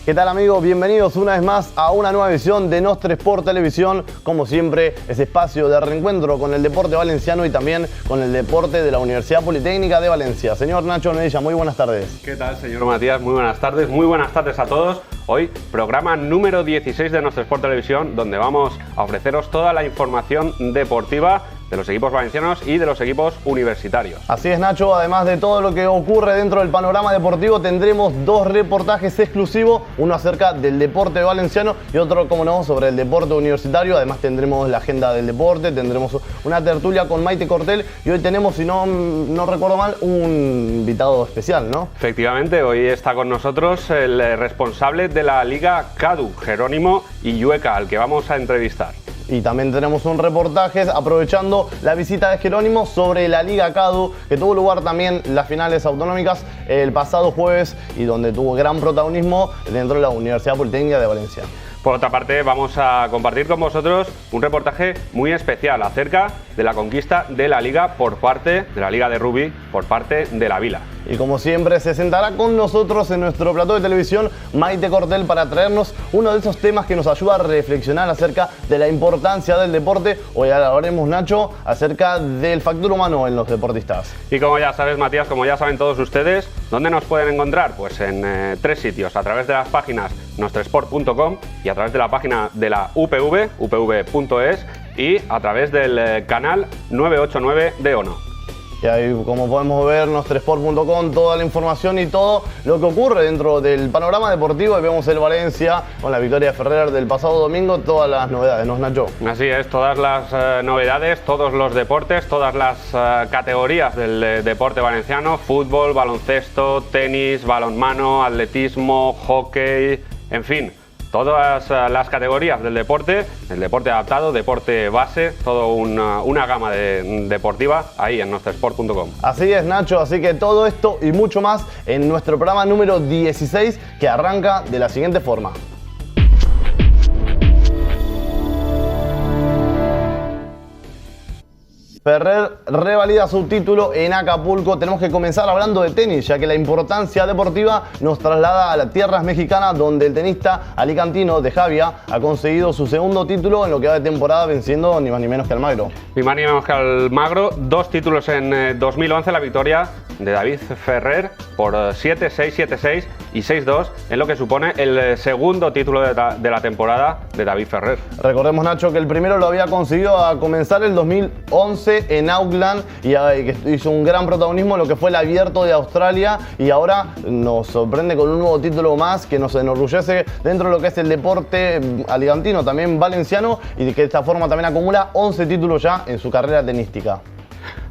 ¿Qué tal, amigos? Bienvenidos una vez más a una nueva edición de Nostre Sport Televisión. Como siempre, ese espacio de reencuentro con el deporte valenciano y también con el deporte de la Universidad Politécnica de Valencia. Señor Nacho Noella, muy buenas tardes. ¿Qué tal, señor Matías? Muy buenas tardes a todos. Hoy, programa número 16 de Nostre Sport Televisión, donde vamos a ofreceros toda la información deportiva de los equipos valencianos y de los equipos universitarios. Así es, Nacho. Además de todo lo que ocurre dentro del panorama deportivo, tendremos dos reportajes exclusivos, uno acerca del deporte valenciano y otro, como no, sobre el deporte universitario. Además tendremos la agenda del deporte, tendremos una tertulia con Maite Cortel y hoy tenemos, si no recuerdo mal, un invitado especial, ¿no? Efectivamente, hoy está con nosotros el responsable de la Liga CADU, Jerónimo Illueca, al que vamos a entrevistar. Y también tenemos un reportaje aprovechando la visita de Jerónimo sobre la Liga CADU, que tuvo lugar también las finales autonómicas el pasado jueves y donde tuvo gran protagonismo dentro de la Universidad Politécnica de Valencia. Por otra parte, vamos a compartir con vosotros un reportaje muy especial acerca de la conquista de la Liga por parte de la Liga de Rugby por parte de la Vila. Y como siempre, se sentará con nosotros en nuestro plató de televisión Maite Cortel para traernos uno de esos temas que nos ayuda a reflexionar acerca de la importancia del deporte. Hoy hablaremos, Nacho, acerca del factor humano en los deportistas. Y como ya sabes, Matías, como ya saben todos ustedes, ¿dónde nos pueden encontrar? Pues en tres sitios, a través de las páginas nostresport.com y a través de la página de la UPV, upv.es, y a través del canal 989 de ONO. Y ahí, como podemos ver, nostresport.com, toda la información y todo lo que ocurre dentro del panorama deportivo. Y vemos el Valencia con la victoria de Ferrer del pasado domingo, todas las novedades, ¿no, Nacho? Así es, todas las novedades, todos los deportes, todas las categorías del deporte valenciano: fútbol, baloncesto, tenis, balonmano, atletismo, hockey, en fin. Todas las categorías del deporte, el deporte adaptado, deporte base, toda una gama deportiva ahí en nostresport.com. Así es, Nacho, así que todo esto y mucho más en nuestro programa número 16, que arranca de la siguiente forma. Ferrer revalida su título en Acapulco. Tenemos que comenzar hablando de tenis, ya que la importancia deportiva nos traslada a las tierras mexicanas, donde el tenista alicantino de Javia ha conseguido su segundo título en lo que va de temporada, venciendo ni más ni menos que Almagro. Ni más ni menos que Almagro, dos títulos en 2011, la victoria de David Ferrer por 7-6, 7-6 y 6-2, en lo que supone el segundo título de la temporada de David Ferrer. Recordemos, Nacho, que el primero lo había conseguido a comenzar el 2011 en Auckland y que hizo un gran protagonismo en lo que fue el Abierto de Australia, y ahora nos sorprende con un nuevo título más que nos enorgullece dentro de lo que es el deporte alicantino, también valenciano, y que de esta forma también acumula 11 títulos ya en su carrera tenística.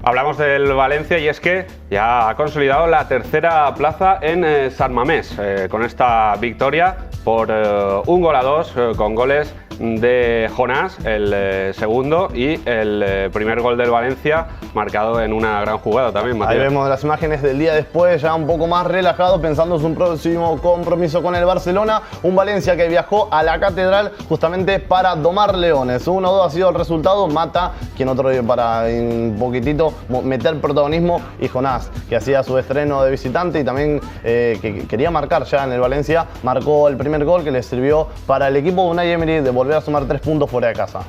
Hablamos del Valencia y es que ya ha consolidado la tercera plaza en San Mamés, con esta victoria por 1-2 con goles de Jonás, el segundo, y el primer gol del Valencia marcado en una gran jugada también, Matías. Ahí vemos las imágenes del día después, ya un poco más relajado, pensando en su próximo compromiso con el Barcelona. Un Valencia que viajó a la Catedral justamente para domar leones. 1-2 ha sido el resultado. Mata, quien otro para un poquitito meter protagonismo, y Jonás, que hacía su estreno de visitante y también que quería marcar ya en el Valencia, marcó el primer gol que le sirvió para el equipo de Unai Emery de volver a sumar 3 puntos fuera de casa.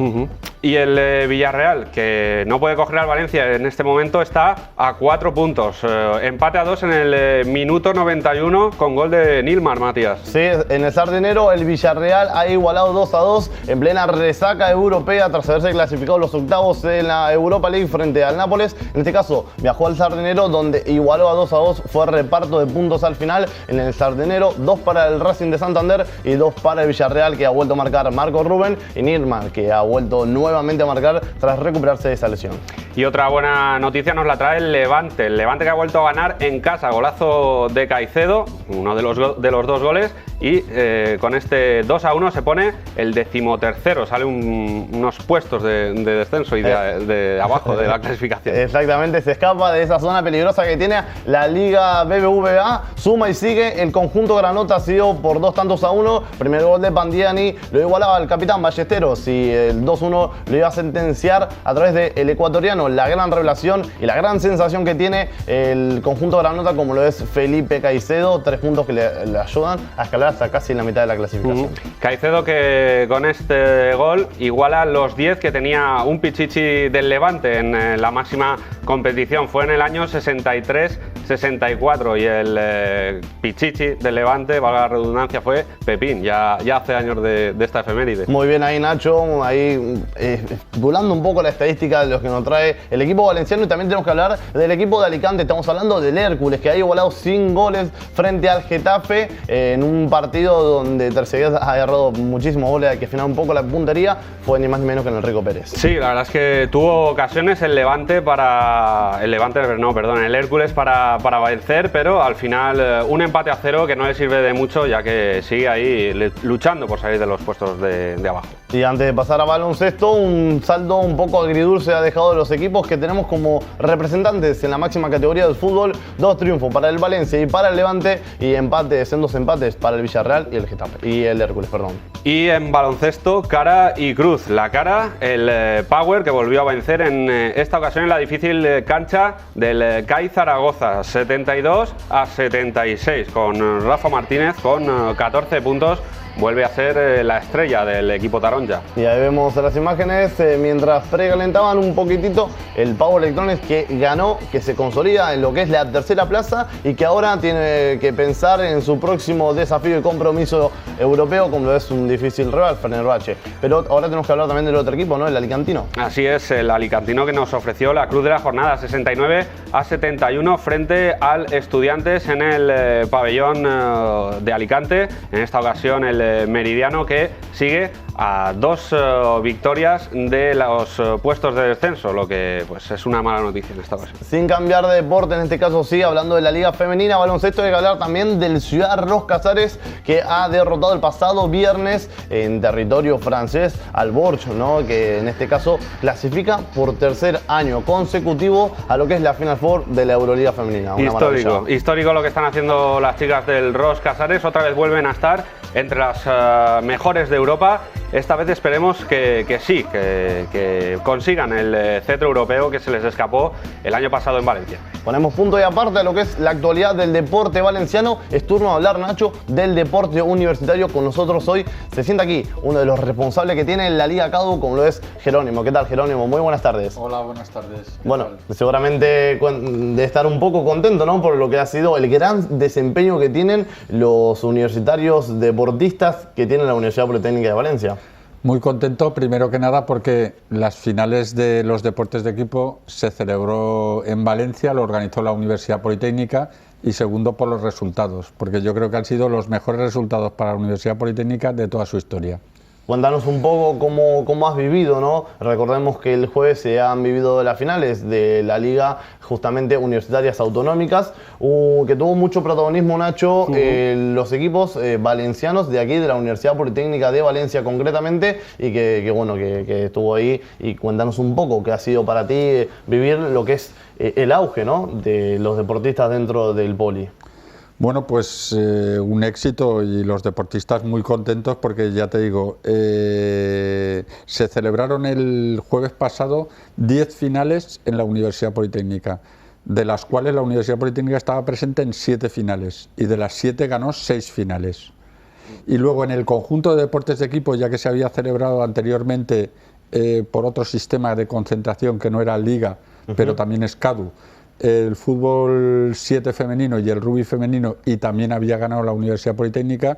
Y el Villarreal, que no puede coger al Valencia en este momento, está a 4 puntos. Empate a 2 en el minuto 91 con gol de Nilmar, Matías. Sí, en el Sardinero el Villarreal ha igualado 2-2 en plena resaca europea tras haberse clasificado los octavos en la Europa League frente al Nápoles. En este caso viajó al Sardinero, donde igualó a 2-2. Fue reparto de puntos al final en el Sardinero: 2 para el Racing de Santander y 2 para el Villarreal, que ha vuelto a marcar Marco Rubén, y Nilmar, que ha vuelto nuevamente a marcar tras recuperarse de esa lesión. Y otra buena noticia nos la trae el Levante que ha vuelto a ganar en casa, golazo de Caicedo, uno de los dos goles, y con este 2-1 se pone el 13º, sale unos puestos de descenso y de abajo de la clasificación. Exactamente, se escapa de esa zona peligrosa que tiene la Liga BBVA, suma y sigue. El conjunto granota ha sido por 2-1. Primer gol de Pandiani lo igualaba el capitán Ballesteros, y el 2-1 lo iba a sentenciar a través del ecuatoriano. La gran revelación y la gran sensación que tiene el conjunto granota, como lo es Felipe Caicedo, 3 puntos que le ayudan a escalar hasta casi la mitad de la clasificación. Caicedo, que con este gol iguala los 10 que tenía un Pichichi del Levante en la máxima competición. Fue en el año 63-64 y el Pichichi del Levante, valga la redundancia, fue Pepín, ya hace años de esta efeméride. Muy bien ahí, Nacho, ahí volando un poco la estadística de los que nos trae el equipo valenciano. Y también tenemos que hablar del equipo de Alicante. Estamos hablando del Hércules, que ha igualado sin goles frente al Getafe en un partido donde Tercegués ha agarrado muchísimos goles, hay que afinar un poco la puntería. Fue ni más ni menos que en Enrico Pérez. Sí, la verdad es que tuvo ocasiones el Hércules para vencer, pero al final un empate a 0 que no le sirve de mucho, ya que sigue ahí luchando por salir de los puestos de abajo. Y antes de pasar a baloncesto, un saldo un poco agridulce ha dejado de los equipos que tenemos como representantes en la máxima categoría del fútbol. 2 triunfos para el Valencia y para el Levante, y empates en 2 empates para el Villarreal y el Getafe, y el Hércules, perdón. Y en baloncesto, cara y cruz. La cara, el Power, que volvió a vencer en esta ocasión en la difícil cancha del CAI Zaragoza, 72-76, con Rafa Martínez con 14 puntos. Vuelve a ser la estrella del equipo taronja. Y ahí vemos las imágenes mientras precalentaban un poquitito el Power Electronics, que ganó, que se consolida en lo que es la tercera plaza y que ahora tiene que pensar en su próximo desafío y compromiso europeo, como lo es un difícil rival, Fenerbahce. Pero ahora tenemos que hablar también del otro equipo, ¿no? El alicantino. Así es, el alicantino, que nos ofreció la cruz de la jornada, 69-71 frente al Estudiantes en el pabellón de Alicante. En esta ocasión el Meridiano, que sigue a 2 victorias de los puestos de descenso, lo que pues es una mala noticia en esta ocasión. Sin cambiar de deporte, en este caso sí, hablando de la Liga Femenina Baloncesto, hay que hablar también del Ciudad Ros Casares, que ha derrotado el pasado viernes en territorio francés al Bourg, ¿no? Que en este caso clasifica por 3er año consecutivo a lo que es la Final Four de la Euroliga Femenina. Histórico lo que están haciendo las chicas del Ros Casares. Otra vez vuelven a estar entre las mejores de Europa. Esta vez esperemos que sí, que consigan el cetro europeo que se les escapó el año pasado en Valencia. Ponemos punto y aparte a lo que es la actualidad del deporte valenciano. Es turno de hablar, Nacho, del deporte universitario. Con nosotros hoy se sienta aquí uno de los responsables que tiene la Liga CADU, como lo es Jerónimo. ¿Qué tal, Jerónimo? Muy buenas tardes. Hola, buenas tardes. Bueno, seguramente de estar un poco contento, ¿no? Por lo que ha sido el gran desempeño que tienen los universitarios deportistas que tiene la Universidad Politécnica de Valencia. Muy contento, primero que nada, porque las finales de los deportes de equipo se celebró en Valencia, lo organizó la Universidad Politécnica, y segundo por los resultados, porque yo creo que han sido los mejores resultados para la Universidad Politécnica de toda su historia. Cuéntanos un poco cómo has vivido, ¿no? Recordemos que el jueves se han vivido las finales de la Liga justamente Universitarias Autonómicas, que tuvo mucho protagonismo, Nacho, los equipos valencianos de aquí, de la Universidad Politécnica de Valencia concretamente, y que estuvo ahí. Y cuéntanos un poco qué ha sido para ti vivir lo que es el auge, ¿no?, de los deportistas dentro del Poli. Bueno, pues un éxito, y los deportistas muy contentos porque, ya te digo, se celebraron el jueves pasado 10 finales en la Universidad Politécnica, de las cuales la Universidad Politécnica estaba presente en 7 finales, y de las 7 ganó 6 finales. Y luego en el conjunto de deportes de equipo, ya que se había celebrado anteriormente por otro sistema de concentración que no era Liga, pero también es CADU, el fútbol 7 femenino y el rugby femenino, y también había ganado la Universidad Politécnica.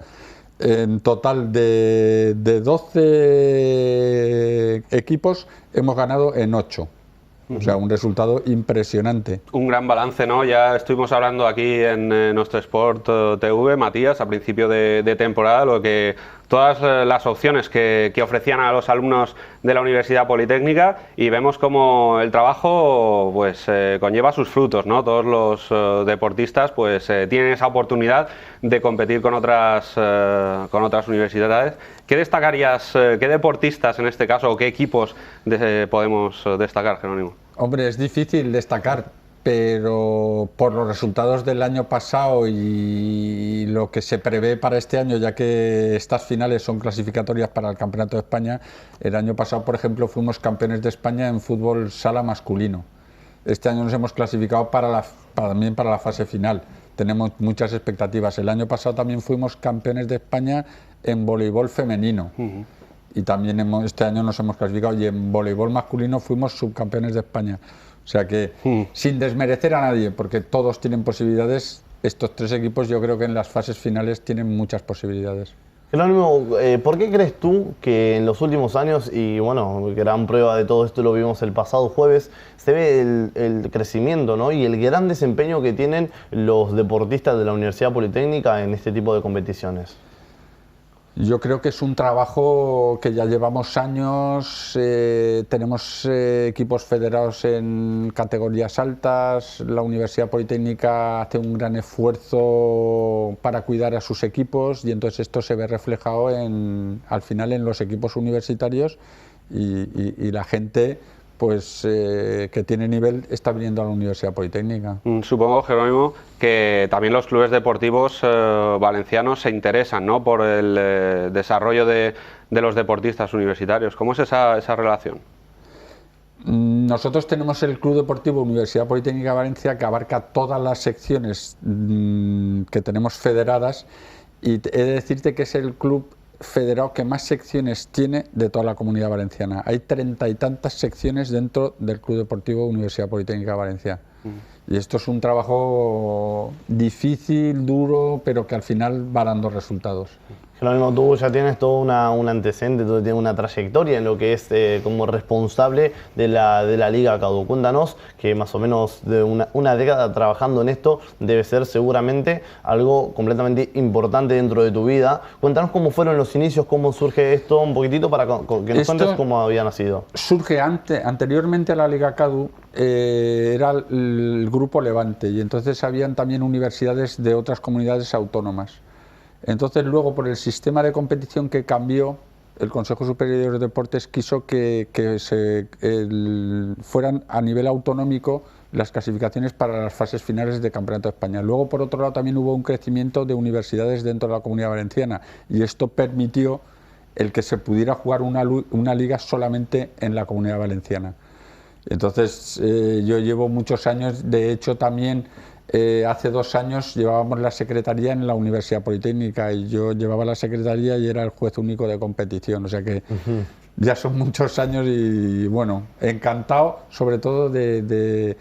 En total de 12 equipos hemos ganado en 8. O sea, un resultado impresionante. Un gran balance, ¿no? Ya estuvimos hablando aquí en nuestro Sport TV, Matías, a principio de temporada, lo que todas las opciones que ofrecían a los alumnos de la Universidad Politécnica, y vemos como el trabajo pues conlleva sus frutos, ¿no? Todos los deportistas pues tienen esa oportunidad de competir con otras universidades. ¿Qué destacarías, qué deportistas en este caso, o qué equipos podemos destacar, Jerónimo? Hombre, es difícil destacar, pero por los resultados del año pasado y lo que se prevé para este año, ya que estas finales son clasificatorias para el Campeonato de España, el año pasado, por ejemplo, fuimos campeones de España en fútbol sala masculino. Este año nos hemos clasificado también para la fase final. Tenemos muchas expectativas. El año pasado también fuimos campeones de España en voleibol femenino. Y también este año nos hemos clasificado, y en voleibol masculino fuimos subcampeones de España. O sea que, sin desmerecer a nadie, porque todos tienen posibilidades, estos tres equipos yo creo que en las fases finales tienen muchas posibilidades. Jerónimo, ¿por qué crees tú que en los últimos años, y bueno, gran prueba de todo esto lo vimos el pasado jueves, se ve el crecimiento, ¿no?, y el gran desempeño que tienen los deportistas de la Universidad Politécnica en este tipo de competiciones? Yo creo que es un trabajo que ya llevamos años, tenemos equipos federados en categorías altas, la Universidad Politécnica hace un gran esfuerzo para cuidar a sus equipos y entonces esto se ve reflejado al final en los equipos universitarios y la gente pues que tiene nivel está viniendo a la Universidad Politécnica. Supongo, Jerónimo, que también los clubes deportivos valencianos se interesan, ¿no?, por el desarrollo de los deportistas universitarios. ¿Cómo es esa relación? Nosotros tenemos el Club Deportivo Universidad Politécnica de Valencia, que abarca todas las secciones que tenemos federadas, y he de decirte que es el club federado que más secciones tiene de toda la Comunidad Valenciana. Hay 30 y tantas secciones dentro del Club Deportivo Universidad Politécnica de Valencia. Y esto es un trabajo difícil, duro, pero que al final va dando resultados. Jerónimo, tú ya tienes todo un antecedente, tú tienes una trayectoria en lo que es como responsable de la Liga CADU. Cuéntanos que más o menos de una década trabajando en esto debe ser seguramente algo completamente importante dentro de tu vida. Cuéntanos cómo fueron los inicios, cómo surge esto un poquitito para que nos cuentes cómo había nacido. Surge anteriormente a la Liga CADU, era el Grupo Levante, y entonces habían también universidades de otras comunidades autónomas. Entonces luego, por el sistema de competición que cambió, el Consejo Superior de Deportes quiso que fueran a nivel autonómico las clasificaciones para las fases finales de Campeonato de España. Luego, por otro lado, también hubo un crecimiento de universidades dentro de la Comunidad Valenciana, y esto permitió el que se pudiera jugar una liga solamente en la Comunidad Valenciana. Entonces yo llevo muchos años, de hecho también hace 2 años llevábamos la secretaría en la Universidad Politécnica, y yo llevaba la secretaría y era el juez único de competición, o sea que ya son muchos años y bueno, encantado sobre todo de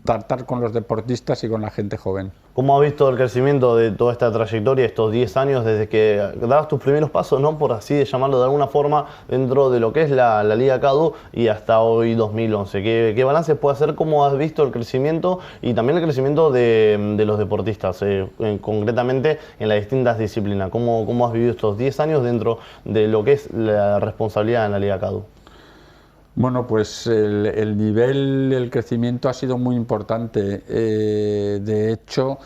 tratar con los deportistas y con la gente joven. ¿Cómo has visto el crecimiento de toda esta trayectoria, estos 10 años, desde que dabas tus primeros pasos, ¿no?, por así llamarlo de alguna forma, dentro de lo que es la Liga CADU, y hasta hoy 2011? ¿Qué balance puede hacer? ¿Cómo has visto el crecimiento y también el crecimiento de los deportistas, concretamente en las distintas disciplinas? ¿Cómo has vivido estos 10 años dentro de lo que es la responsabilidad en la Liga CADU? Bueno, pues el nivel, el crecimiento ha sido muy importante. De hecho,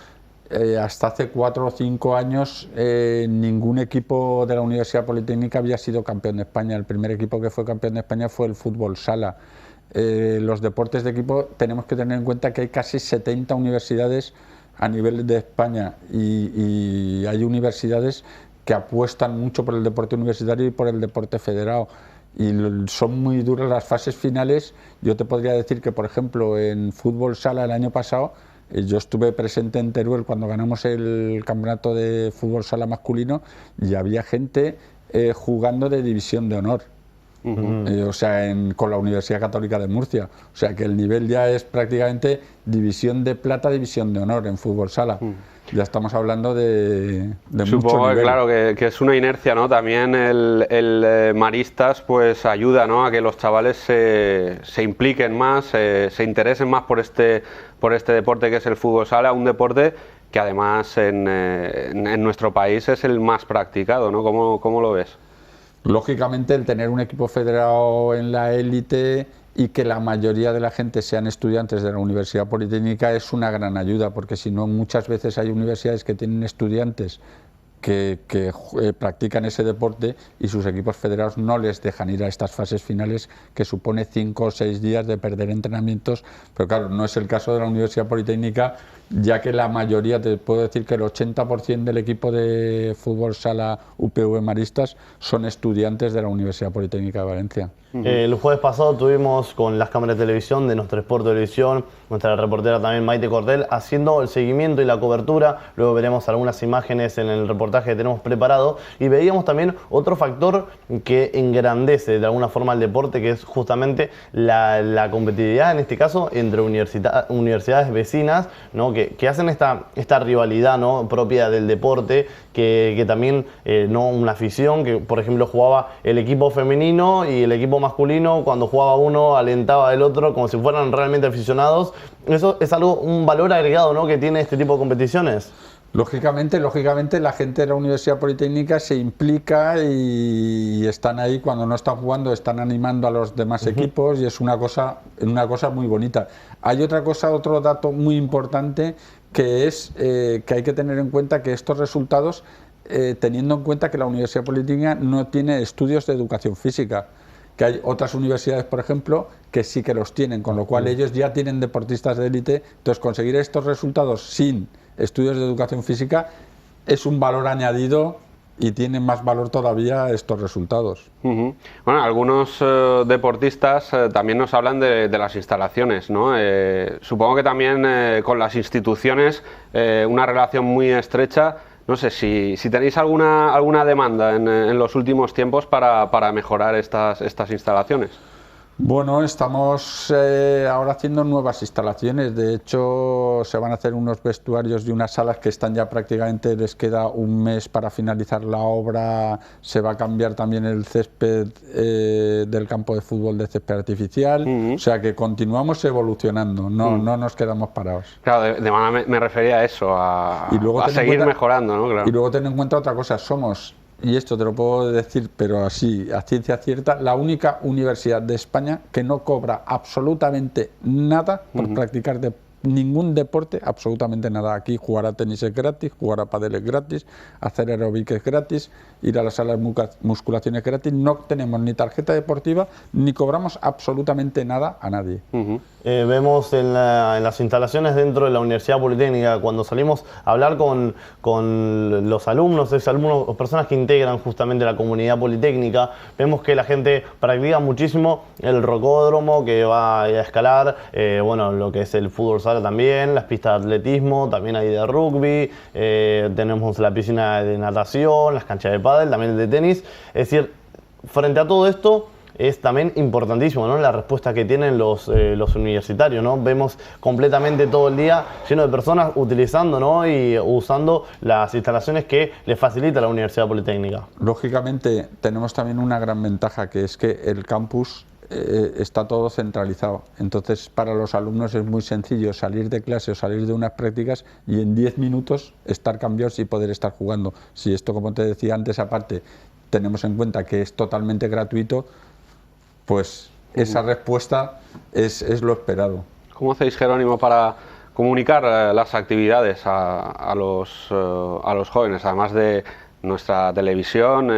hasta hace 4 o 5 años ningún equipo de la Universidad Politécnica había sido campeón de España. El primer equipo que fue campeón de España fue el fútbol sala. Los deportes de equipo, tenemos que tener en cuenta que hay casi 70 universidades a nivel de España, y hay universidades que apuestan mucho por el deporte universitario y por el deporte federado. Y son muy duras las fases finales. Yo te podría decir que, por ejemplo, en fútbol sala el año pasado, yo estuve presente en Teruel cuando ganamos el campeonato de fútbol sala masculino, y había gente jugando de división de honor. O sea, con la Universidad Católica de Murcia. O sea, que el nivel ya es prácticamente división de plata, división de honor en fútbol sala. Ya estamos hablando de Supongo mucho nivel. Claro, que es una inercia, ¿no? También el Maristas pues ayuda, ¿no?, a que los chavales se impliquen más, se interesen más por este deporte que es el fútbol sala, un deporte que además en nuestro país es el más practicado, ¿no? ¿Cómo lo ves? Lógicamente, el tener un equipo federado en la élite y que la mayoría de la gente sean estudiantes de la Universidad Politécnica es una gran ayuda, porque si no, muchas veces hay universidades que tienen estudiantes practican ese deporte y sus equipos federados no les dejan ir a estas fases finales, que supone 5 o 6 días de perder entrenamientos, pero claro, no es el caso de la Universidad Politécnica, ya que la mayoría, te puedo decir que el 80% del equipo de fútbol sala UPV Maristas son estudiantes de la Universidad Politécnica de Valencia. El jueves pasado tuvimos con las cámaras de televisión de nuestro Sport Televisión, nuestra reportera también Maite Cordel, haciendo el seguimiento y la cobertura. Luego veremos algunas imágenes en el reportaje que tenemos preparado y veíamos también otro factor que engrandece de alguna forma el deporte, que es justamente la competitividad, en este caso entre universidades vecinas, ¿no? que hacen esta rivalidad, ¿no? propia del deporte, que también no una afición, que por ejemplo jugaba el equipo femenino y el equipo masculino, cuando jugaba uno alentaba al otro como si fueran realmente aficionados. Eso es un valor agregado, ¿no? que tiene este tipo de competiciones. Lógicamente la gente de la Universidad Politécnica se implica y están ahí cuando no están jugando, están animando a los demás equipos y es una cosa muy bonita. Hay otro dato muy importante, que es que hay que tener en cuenta que estos resultados, teniendo en cuenta que la Universidad Politécnica no tiene estudios de educación física, que hay otras universidades, por ejemplo, que sí que los tienen, con lo cual ellos ya tienen deportistas de élite. Entonces, conseguir estos resultados sin estudios de educación física es un valor añadido y tienen más valor todavía estos resultados. Bueno, algunos deportistas también nos hablan de las instalaciones, ¿no? Supongo que también con las instituciones una relación muy estrecha. No sé si tenéis alguna demanda en los últimos tiempos para mejorar estas instalaciones. Bueno, estamos ahora haciendo nuevas instalaciones. De hecho, se van a hacer unos vestuarios y unas salas que están ya prácticamente, les queda un mes para finalizar la obra. Se va a cambiar también el césped del campo de fútbol de césped artificial. O sea que continuamos evolucionando, no nos quedamos parados. Claro, de manera me refería a eso, a seguir mejorando, ¿no? Claro. Y luego ten en cuenta otra cosa, somos, y esto te lo puedo decir, pero así, a ciencia cierta, la única universidad de España que no cobra absolutamente nada por practicar ningún deporte, absolutamente nada. Aquí jugar a tenis es gratis, jugar a pádel es gratis, hacer aeróbic es gratis, ir a las salas de musculación es gratis. No tenemos ni tarjeta deportiva, ni cobramos absolutamente nada a nadie. Vemos en las instalaciones dentro de la Universidad Politécnica, cuando salimos a hablar con los alumnos, exalumnos o personas que integran justamente la comunidad politécnica, vemos que la gente practica muchísimo el rocódromo, que va a escalar, bueno, lo que es el fútbol sala también, las pistas de atletismo, también hay de rugby, tenemos la piscina de natación, las canchas de pádel, también el de tenis. Es decir, frente a todo esto, es también importantísimo, ¿no? La respuesta que tienen los universitarios, ¿no? Vemos completamente todo el día lleno de personas utilizando, ¿no? y usando las instalaciones que les facilita la Universidad Politécnica. Lógicamente tenemos también una gran ventaja, que es que el campus está todo centralizado. Entonces, para los alumnos es muy sencillo salir de clase o salir de unas prácticas y en 10 minutos estar cambiados y poder estar jugando. Si esto, como te decía antes, aparte tenemos en cuenta que es totalmente gratuito, pues esa respuesta es lo esperado. ¿Cómo hacéis, Jerónimo, para comunicar las actividades a los jóvenes, además de nuestra televisión,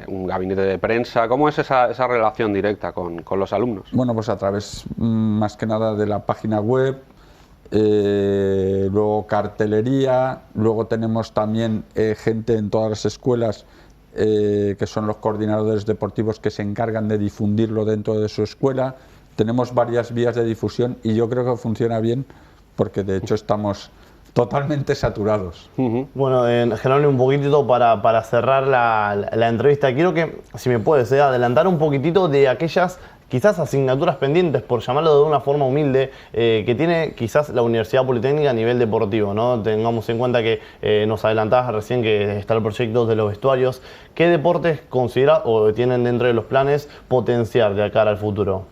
un gabinete de prensa? ¿Cómo es esa relación directa con los alumnos? Bueno, pues a través más que nada de la página web, luego cartelería, luego tenemos también gente en todas las escuelas que son los coordinadores deportivos que se encargan de difundirlo dentro de su escuela. Tenemos varias vías de difusión y yo creo que funciona bien, porque de hecho estamos totalmente saturados. Bueno, Jerónimo, un poquitito para cerrar la entrevista, quiero que, si me puedes, adelantar un poquitito de aquellas quizás asignaturas pendientes, por llamarlo de una forma humilde, que tiene quizás la Universidad Politécnica a nivel deportivo, ¿no? Tengamos en cuenta que nos adelantabas recién que está el proyecto de los vestuarios. ¿Qué deportes considera o tienen dentro de los planes potenciar de cara al futuro?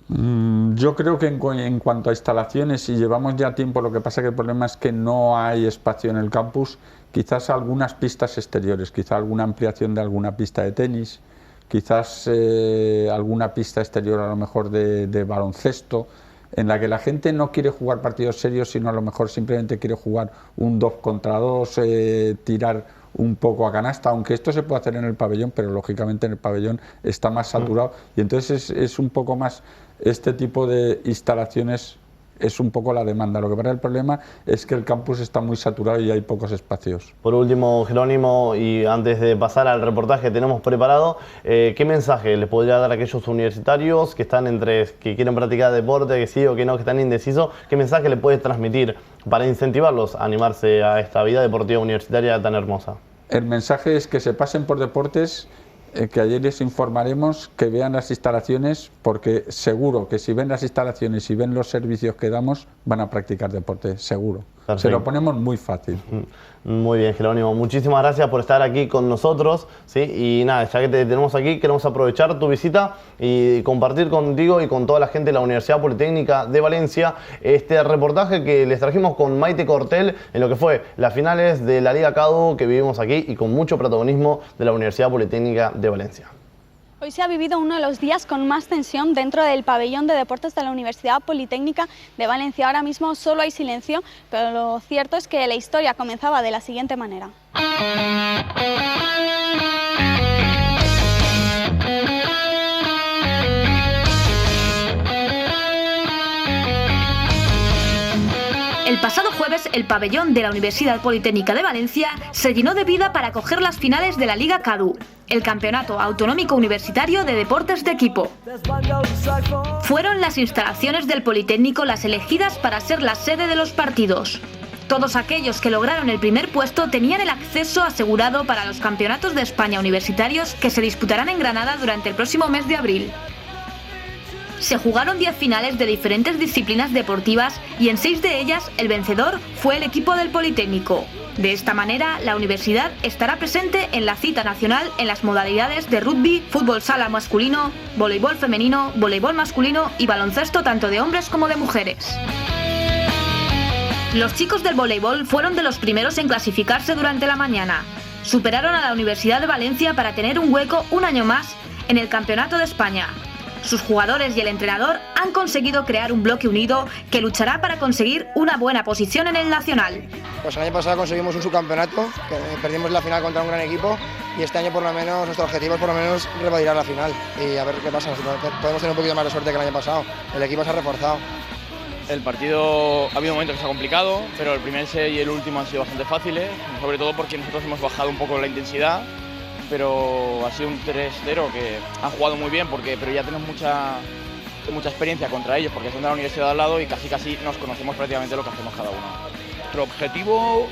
Yo creo que en cuanto a instalaciones, y llevamos ya tiempo, lo que pasa que el problema es que no hay espacio en el campus, quizás algunas pistas exteriores, quizás alguna ampliación de alguna pista de tenis, quizás alguna pista exterior a lo mejor de baloncesto, en la que la gente no quiere jugar partidos serios, sino a lo mejor simplemente quiere jugar un 2 contra 2, tirar un poco a canasta, aunque esto se puede hacer en el pabellón, pero lógicamente en el pabellón está más saturado y entonces es un poco más este tipo de instalaciones. Es un poco la demanda. Lo que pasa, el problema es que el campus está muy saturado y hay pocos espacios. Por último, Jerónimo, y antes de pasar al reportaje que tenemos preparado, ¿qué mensaje les podría dar a aquellos universitarios que están que quieren practicar deporte, que sí o que no, que están indecisos? ¿Qué mensaje le puedes transmitir para incentivarlos a animarse a esta vida deportiva universitaria tan hermosa? El mensaje es que se pasen por deportes, que ayer les informaremos, que vean las instalaciones, porque seguro que si ven las instalaciones y ven los servicios que damos, van a practicar deporte, seguro. Perfecto. Se lo ponemos muy fácil. Muy bien, Jerónimo. Muchísimas gracias por estar aquí con nosotros, ¿sí? Y nada, ya que te tenemos aquí, queremos aprovechar tu visita y compartir contigo y con toda la gente de la Universidad Politécnica de Valencia este reportaje que les trajimos con Maite Cortel en lo que fue las finales de la Liga CADU que vivimos aquí y con mucho protagonismo de la Universidad Politécnica de Valencia. Hoy se ha vivido uno de los días con más tensión dentro del pabellón de deportes de la Universidad Politécnica de Valencia. Ahora mismo solo hay silencio, pero lo cierto es que la historia comenzaba de la siguiente manera. El pasado jueves, el pabellón de la Universidad Politécnica de Valencia se llenó de vida para acoger las finales de la Liga CADU, el Campeonato Autonómico Universitario de Deportes de Equipo. Fueron las instalaciones del Politécnico las elegidas para ser la sede de los partidos. Todos aquellos que lograron el primer puesto tenían el acceso asegurado para los Campeonatos de España universitarios que se disputarán en Granada durante el próximo mes de abril. Se jugaron 10 finales de diferentes disciplinas deportivas y en 6 de ellas el vencedor fue el equipo del Politécnico. De esta manera, la universidad estará presente en la cita nacional en las modalidades de rugby, fútbol sala masculino, voleibol femenino, voleibol masculino y baloncesto tanto de hombres como de mujeres. Los chicos del voleibol fueron de los primeros en clasificarse durante la mañana. Superaron a la Universidad de Valencia para tener un hueco un año más en el Campeonato de España. Sus jugadores y el entrenador han conseguido crear un bloque unido que luchará para conseguir una buena posición en el Nacional. Pues el año pasado conseguimos un subcampeonato, que perdimos la final contra un gran equipo y este año por lo menos nuestro objetivo es por lo menos revalidar la final y a ver qué pasa, si podemos tener un poquito más de suerte que el año pasado. El equipo se ha reforzado. El partido ha habido momentos que se ha complicado, pero el primer set y el último han sido bastante fáciles, sobre todo porque nosotros hemos bajado un poco la intensidad. Pero ha sido un 3-0 que han jugado muy bien, pero ya tenemos mucha experiencia contra ellos, porque son de la universidad de al lado y casi nos conocemos prácticamente lo que hacemos cada uno. Nuestro objetivo,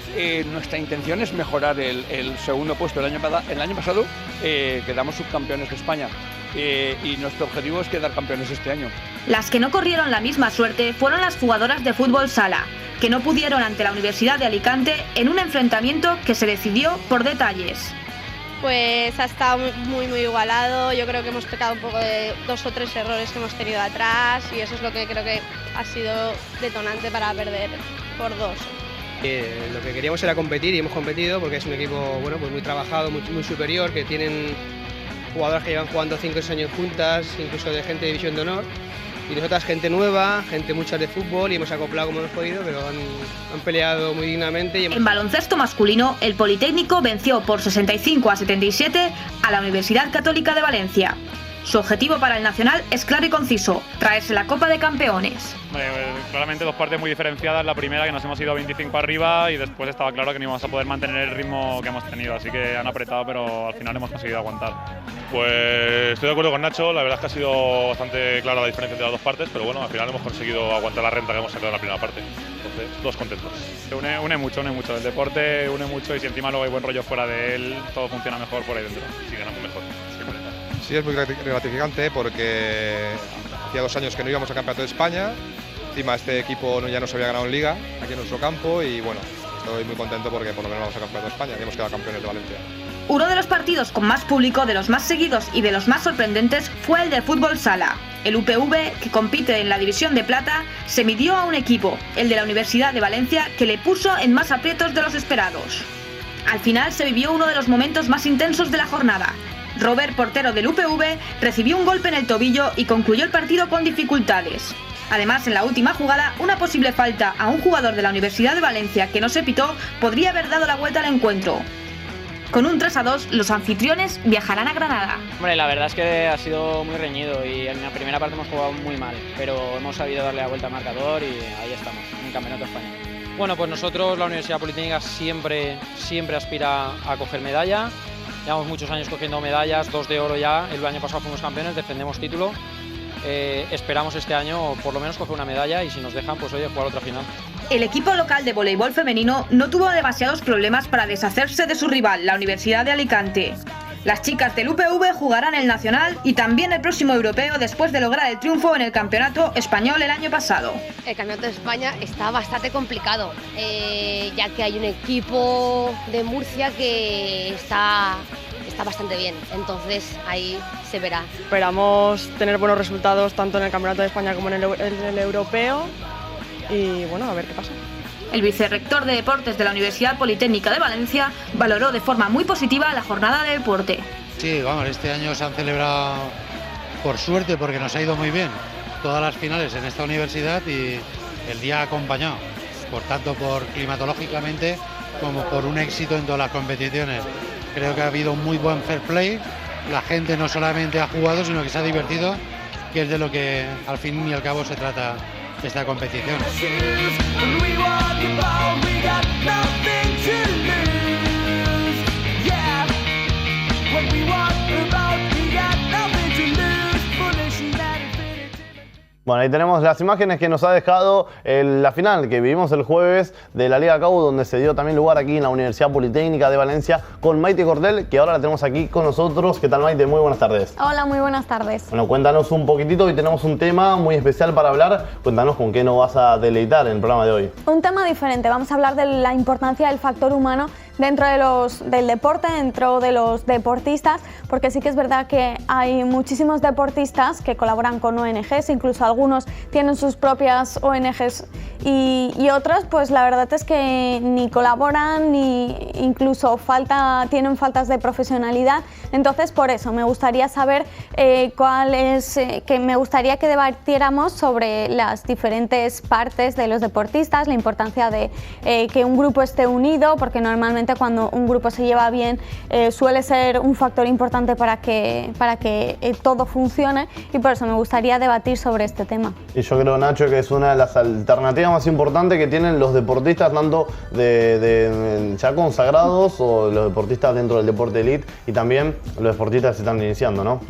nuestra intención es mejorar el segundo puesto. El año pasado quedamos subcampeones de España y nuestro objetivo es quedar campeones este año. Las que no corrieron la misma suerte fueron las jugadoras de fútbol sala, que no pudieron ante la Universidad de Alicante en un enfrentamiento que se decidió por detalles. Pues ha estado muy igualado, yo creo que hemos pecado un poco de 2 o 3 errores que hemos tenido atrás y eso es lo que creo que ha sido detonante para perder por 2. Lo que queríamos era competir y hemos competido porque es un equipo pues muy trabajado, muy superior, que tienen jugadoras que llevan jugando 5 o 6 años juntas, incluso de gente de división de honor. Y nosotras gente nueva, gente mucha de fútbol y hemos acoplado como hemos podido, pero han peleado muy dignamente. En baloncesto masculino, el Politécnico venció por 65-77 a la Universidad Católica de Valencia. Su objetivo para el Nacional es claro y conciso, traerse la Copa de Campeones. Claramente 2 partes muy diferenciadas, la primera que nos hemos ido a 25 arriba y después estaba claro que no íbamos a poder mantener el ritmo que hemos tenido, así que han apretado pero al final hemos conseguido aguantar. Pues estoy de acuerdo con Nacho, la verdad es que ha sido bastante clara la diferencia entre las 2 partes, pero bueno, al final hemos conseguido aguantar la renta que hemos sacado en la primera parte, entonces todos contentos. Une mucho, el deporte une mucho y si encima luego hay buen rollo fuera de él, todo funciona mejor por ahí dentro. Sí, ganamos mejor, siempre. Sí, es muy gratificante porque hacía 2 años que no íbamos a Campeonato de España, encima este equipo ya nos había ganado en Liga, aquí en nuestro campo y bueno, estoy muy contento porque por lo menos vamos a Campeonato de España y hemos quedado campeones de Valencia. Uno de los partidos con más público, de los más seguidos y de los más sorprendentes fue el de fútbol sala. El UPV, que compite en la división de plata, se midió a un equipo, el de la Universidad de Valencia, que le puso en más aprietos de los esperados. Al final se vivió uno de los momentos más intensos de la jornada. Robert, portero del UPV, recibió un golpe en el tobillo y concluyó el partido con dificultades. Además, en la última jugada, una posible falta a un jugador de la Universidad de Valencia que no se pitó podría haber dado la vuelta al encuentro. Con un 3-2, los anfitriones viajarán a Granada. Hombre, la verdad es que ha sido muy reñido y en la primera parte hemos jugado muy mal, pero hemos sabido darle la vuelta al marcador y ahí estamos, en el Campeonato de España. Bueno, pues nosotros, la Universidad Politécnica, siempre aspira a coger medalla. Llevamos muchos años cogiendo medallas, 2 de oro ya, el año pasado fuimos campeones, defendemos título. Esperamos este año por lo menos coger una medalla y si nos dejan, pues oye, jugar otra final. El equipo local de voleibol femenino no tuvo demasiados problemas para deshacerse de su rival, la Universidad de Alicante. Las chicas del UPV jugarán el nacional y también el próximo europeo después de lograr el triunfo en el campeonato español el año pasado. El campeonato de España está bastante complicado, ya que hay un equipo de Murcia que está bastante bien, entonces ahí se verá. Esperamos tener buenos resultados tanto en el campeonato de España como en el europeo y bueno, a ver qué pasa. El vicerrector de Deportes de la Universidad Politécnica de Valencia valoró de forma muy positiva la jornada de deporte. Sí, vamos, este año se han celebrado por suerte porque nos ha ido muy bien todas las finales en esta universidad y el día ha acompañado, por tanto por climatológicamente como por un éxito en todas las competiciones. Creo que ha habido un muy buen fair play, la gente no solamente ha jugado sino que se ha divertido, que es de lo que al fin y al cabo se trata esta competición. Bueno, ahí tenemos las imágenes que nos ha dejado la final que vivimos el jueves de la Liga CAU, donde se dio también lugar aquí en la Universidad Politécnica de Valencia con Maite Cordel, que ahora la tenemos aquí con nosotros. ¿Qué tal, Maite? Muy buenas tardes. Hola, muy buenas tardes. Bueno, cuéntanos un poquitito, hoy tenemos un tema muy especial para hablar. Cuéntanos con qué nos vas a deleitar en el programa de hoy. Un tema diferente, vamos a hablar de la importancia del factor humano dentro del deporte, dentro de los deportistas, porque sí que es verdad que hay muchísimos deportistas que colaboran con ONGs, incluso algunos tienen sus propias ONGs y otros pues la verdad es que ni colaboran ni incluso tienen faltas de profesionalidad. Entonces por eso me gustaría saber me gustaría que debatiéramos sobre las diferentes partes de los deportistas, la importancia de que un grupo esté unido, porque normalmente cuando un grupo se lleva bien suele ser un factor importante para que todo funcione, y por eso me gustaría debatir sobre este tema. Y yo creo, Nacho, que es una de las alternativas más importantes que tienen los deportistas, tanto ya consagrados o los deportistas dentro del deporte elite, y también los deportistas que se están iniciando, ¿no?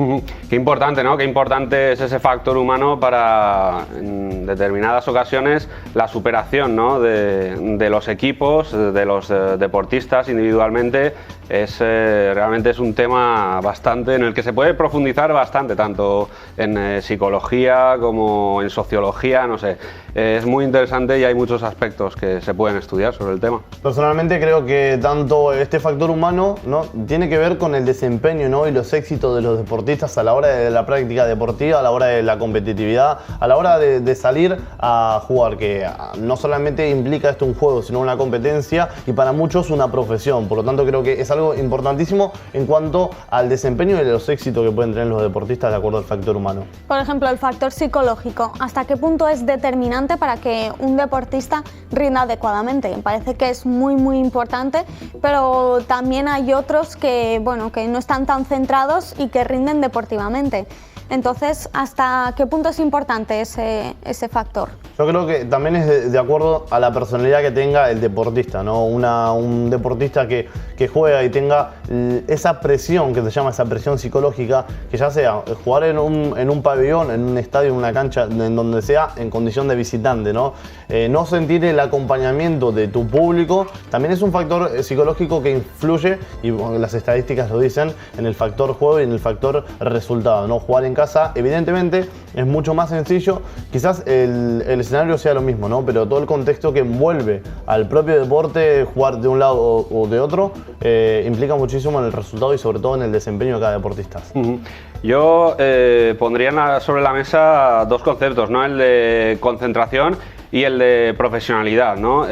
Qué importante, ¿no? Qué importante es ese factor humano para, en determinadas ocasiones, la superación, ¿no? de los equipos, de los deportistas individualmente. Realmente es un tema bastante en el que se puede profundizar bastante, tanto en psicología como en sociología, no sé. Es muy interesante y hay muchos aspectos que se pueden estudiar sobre el tema. Personalmente creo que tanto este factor humano, ¿no? tiene que ver con el desempeño, ¿no? y los éxitos de los deportistas a la hora de la práctica deportiva, a la hora de la competitividad, a la hora de salir a jugar, que no solamente implica esto un juego, sino una competencia y para muchos una profesión. Por lo tanto creo que es algo importantísimo en cuanto al desempeño y los éxitos que pueden tener los deportistas de acuerdo al factor humano. Por ejemplo, el factor psicológico, ¿hasta qué punto es determinante para que un deportista rinda adecuadamente? Me parece que es muy importante, pero también hay otros que no están tan centrados y que rinden deportivamente. Entonces, ¿hasta qué punto es importante ese factor? Yo creo que también es de acuerdo a la personalidad que tenga el deportista, ¿no? Un deportista que juega y tenga esa presión, que se llama esa presión psicológica, que ya sea jugar en un pabellón, en un estadio, en una cancha, en donde sea, en condición de visitante, ¿no? No sentir el acompañamiento de tu público, también es un factor psicológico que influye, y las estadísticas lo dicen, en el factor juego y en el factor resultado, ¿no? Jugar en casa, evidentemente, es mucho más sencillo, quizás el escenario sea lo mismo, ¿no? Pero todo el contexto que envuelve al propio deporte, jugar de un lado o de otro, implica muchísimo en el resultado y sobre todo en el desempeño de cada deportista. Yo pondría sobre la mesa dos conceptos, ¿no? El de concentración y el de profesionalidad, ¿no?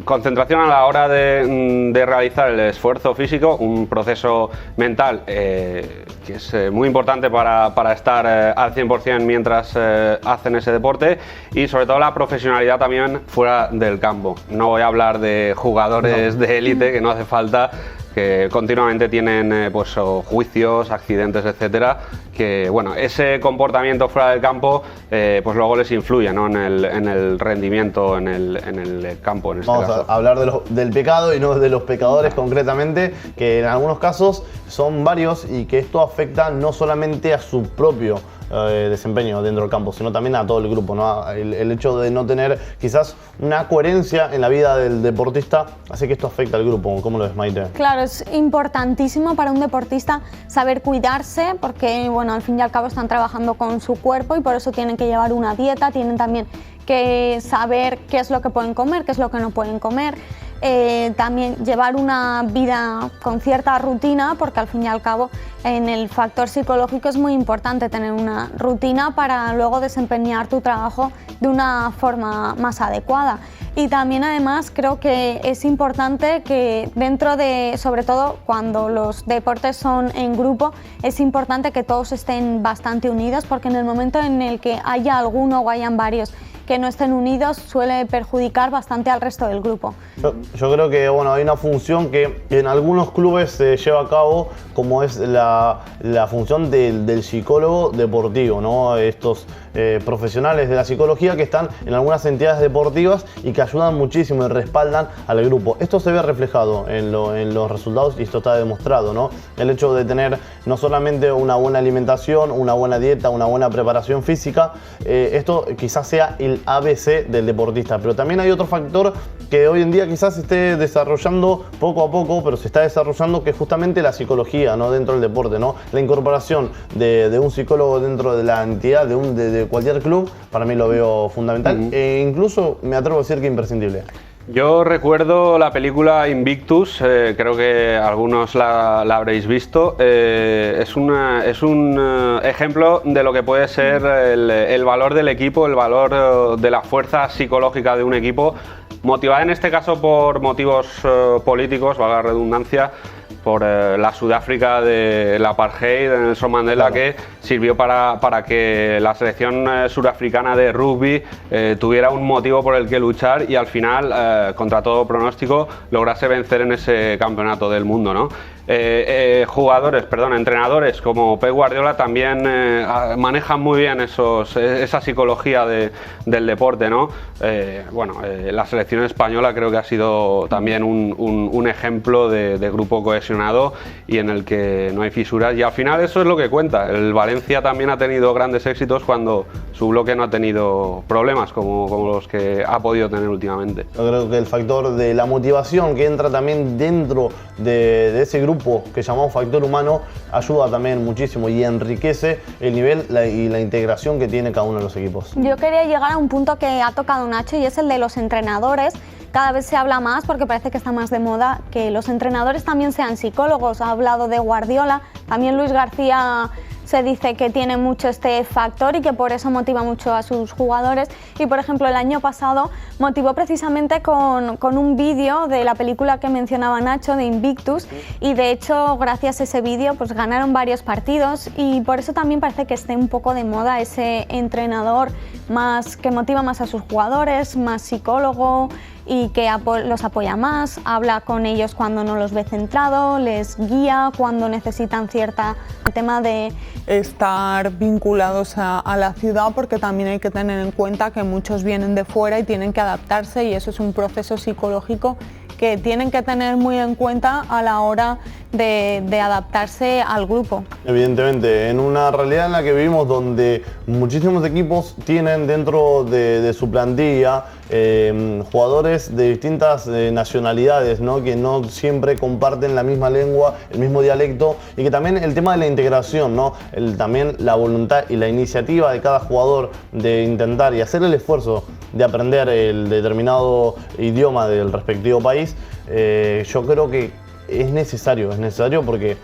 Concentración a la hora de realizar el esfuerzo físico, un proceso mental que es muy importante para estar al 100% mientras hacen ese deporte, y sobre todo la profesionalidad también fuera del campo. No voy a hablar de jugadores de élite, que no hace falta, que continuamente tienen pues juicios, accidentes, etcétera, que bueno, ese comportamiento fuera del campo pues luego les influye, ¿no? en el rendimiento en el campo, en este caso. Vamos a hablar del pecado y no de los pecadores concretamente, que en algunos casos son varios y que esto afecta no solamente a su propio desempeño dentro del campo, sino también a todo el grupo, ¿no? El hecho de no tener quizás una coherencia en la vida del deportista hace que esto afecte al grupo. ¿Cómo lo ves, Maite? Claro, es importantísimo para un deportista saber cuidarse, porque bueno, al fin y al cabo están trabajando con su cuerpo y por eso tienen que llevar una dieta, tienen también que saber qué es lo que pueden comer, qué es lo que no pueden comer. También llevar una vida con cierta rutina, porque al fin y al cabo en el factor psicológico es muy importante tener una rutina para luego desempeñar tu trabajo de una forma más adecuada. Y también además creo que es importante que dentro de, sobre todo cuando los deportes son en grupo, es importante que todos estén bastante unidos, porque en el momento en el que haya alguno o hayan varios que no estén unidos suele perjudicar bastante al resto del grupo. Yo creo que bueno, hay una función que en algunos clubes se lleva a cabo, como es la función del psicólogo deportivo, ¿no? Estos profesionales de la psicología que están en algunas entidades deportivas y que ayudan muchísimo y respaldan al grupo. Esto se ve reflejado en los resultados y esto está demostrado, ¿no? El hecho de tener no solamente una buena alimentación, una buena dieta, una buena preparación física, esto quizás sea el ABC del deportista, pero también hay otro factor que hoy en día quizás se esté desarrollando poco a poco, pero se está desarrollando, que es justamente la psicología, ¿no? Dentro del deporte, ¿no? La incorporación de un psicólogo dentro de la entidad, de cualquier club, para mí lo veo fundamental e incluso me atrevo a decir que imprescindible. Yo recuerdo la película Invictus, creo que algunos la habréis visto. Es un ejemplo de lo que puede ser el valor del equipo, el valor de la fuerza psicológica de un equipo, motivada en este caso por motivos políticos, valga la redundancia, por la Sudáfrica del apartheid de Nelson Mandela, que sirvió para que la selección surafricana de rugby tuviera un motivo por el que luchar y al final, contra todo pronóstico, lograse vencer en ese campeonato del mundo, ¿no? Entrenadores como Pep Guardiola también manejan muy bien esa psicología del deporte, ¿no? La selección española creo que ha sido también un ejemplo de grupo cohesionado y en el que no hay fisuras, y al final eso es lo que cuenta. El Valencia también ha tenido grandes éxitos cuando su bloque no ha tenido problemas como los que ha podido tener últimamente. Yo creo que el factor de la motivación que entra también dentro de ese grupo que llamamos factor humano ayuda también muchísimo y enriquece el nivel y la integración que tiene cada uno de los equipos. Yo quería llegar a un punto que ha tocado Nacho, y es el de los entrenadores. Cada vez se habla más, porque parece que está más de moda, que los entrenadores también sean psicólogos. Ha hablado de Guardiola, también Luis García se dice que tiene mucho este factor y que por eso motiva mucho a sus jugadores. Y por ejemplo, el año pasado motivó precisamente con un vídeo de la película que mencionaba Nacho, de Invictus, y de hecho gracias a ese vídeo pues ganaron varios partidos, y por eso también parece que esté un poco de moda ese entrenador más que motiva más a sus jugadores, más psicólogo, y que los apoya más, habla con ellos cuando no los ve centrado, les guía cuando necesitan el tema de estar vinculados a la ciudad, porque también hay que tener en cuenta que muchos vienen de fuera y tienen que adaptarse, y eso es un proceso psicológico que tienen que tener muy en cuenta a la hora de adaptarse al grupo. Evidentemente, en una realidad en la que vivimos donde muchísimos equipos tienen dentro de su plantilla jugadores de distintas nacionalidades, ¿no? Que no siempre comparten la misma lengua, el mismo dialecto, y que también el tema de la integración, ¿no? También la voluntad y la iniciativa de cada jugador de intentar y hacer el esfuerzo de aprender el determinado idioma del respectivo país, yo creo que es necesario porque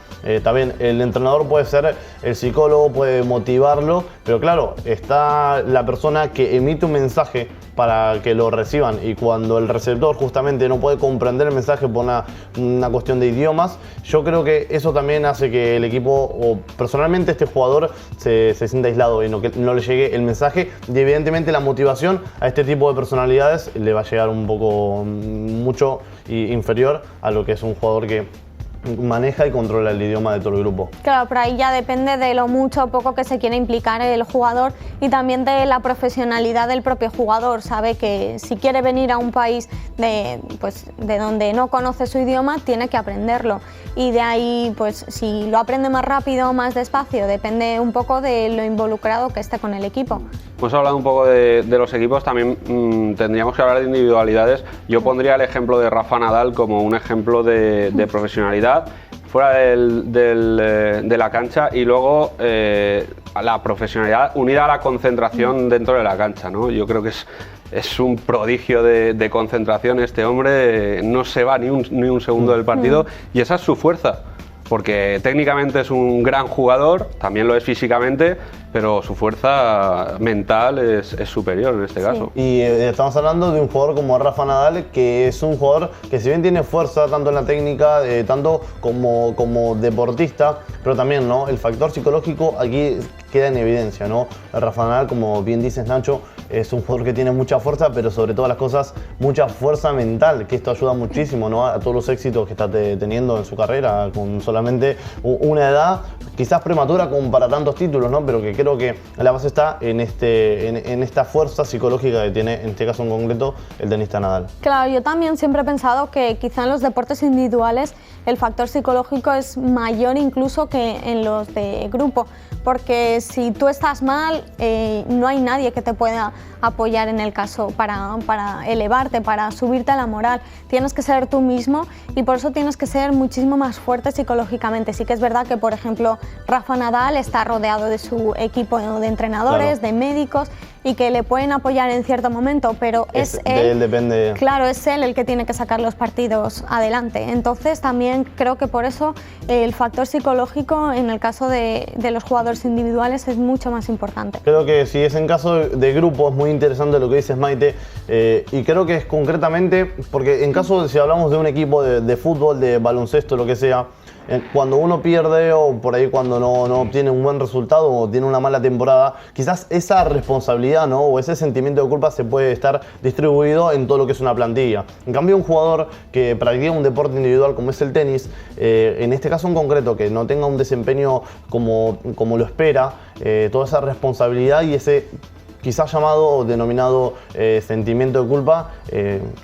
También el entrenador puede ser el psicólogo, puede motivarlo, pero claro, está la persona que emite un mensaje para que lo reciban, y cuando el receptor justamente no puede comprender el mensaje por una cuestión de idiomas, yo creo que eso también hace que el equipo, o personalmente este jugador, se sienta aislado y no le llegue el mensaje, y evidentemente la motivación a este tipo de personalidades le va a llegar un poco mucho inferior a lo que es un jugador que maneja y controla el idioma de todo el grupo. Claro, pero ahí ya depende de lo mucho o poco que se quiera implicar el jugador, y también de la profesionalidad del propio jugador. Sabe que si quiere venir a un país de donde no conoce su idioma, tiene que aprenderlo, y de ahí, pues si lo aprende más rápido o más despacio, depende un poco de lo involucrado que esté con el equipo. Hemos hablado un poco de los equipos, también tendríamos que hablar de individualidades. Yo pondría el ejemplo de Rafa Nadal como un ejemplo de profesionalidad fuera de la cancha, y luego la profesionalidad unida a la concentración dentro de la cancha, ¿no? Yo creo que es un prodigio de concentración este hombre, no se va ni un segundo del partido, y esa es su fuerza. Porque técnicamente es un gran jugador, también lo es físicamente, pero su fuerza mental es superior en este caso. Y estamos hablando de un jugador como Rafa Nadal, que es un jugador que, si bien tiene fuerza tanto en la técnica, tanto como deportista, pero también, ¿no?, el factor psicológico aquí queda en evidencia, ¿no? Rafa Nadal, como bien dices, Nacho, es un jugador que tiene mucha fuerza, pero sobre todas las cosas, mucha fuerza mental, que esto ayuda muchísimo, ¿no?, a todos los éxitos que está teniendo en su carrera, con solamente una edad quizás prematura como para tantos títulos, ¿no? Pero que creo que la base está en esta fuerza psicológica que tiene, en este caso en concreto, el tenista Nadal. Claro, yo también siempre he pensado que quizá en los deportes individuales el factor psicológico es mayor incluso que en los de grupo, porque si tú estás mal, no hay nadie que te pueda apoyar en el caso para elevarte, para subirte a la moral. Tienes que ser tú mismo, y por eso tienes que ser muchísimo más fuerte psicológicamente. Sí que es verdad que, por ejemplo, Rafa Nadal está rodeado de su equipo de entrenadores, de médicos, y que le pueden apoyar en cierto momento, pero es él, de él depende. Claro, es él el que tiene que sacar los partidos adelante. Entonces también creo que por eso el factor psicológico en el caso de los jugadores individuales es mucho más importante. Creo que si es en caso de grupo es muy interesante lo que dices, Maite, y creo que es concretamente, porque en caso de, si hablamos de un equipo de fútbol, de baloncesto, lo que sea, cuando uno pierde, o por ahí cuando no obtiene un buen resultado o tiene una mala temporada, quizás esa responsabilidad, ¿no?, o ese sentimiento de culpa se puede estar distribuido en todo lo que es una plantilla. En cambio, un jugador que practica un deporte individual como es el tenis, en este caso en concreto, que no tenga un desempeño como lo espera, toda esa responsabilidad y ese quizás llamado o denominado sentimiento de culpa,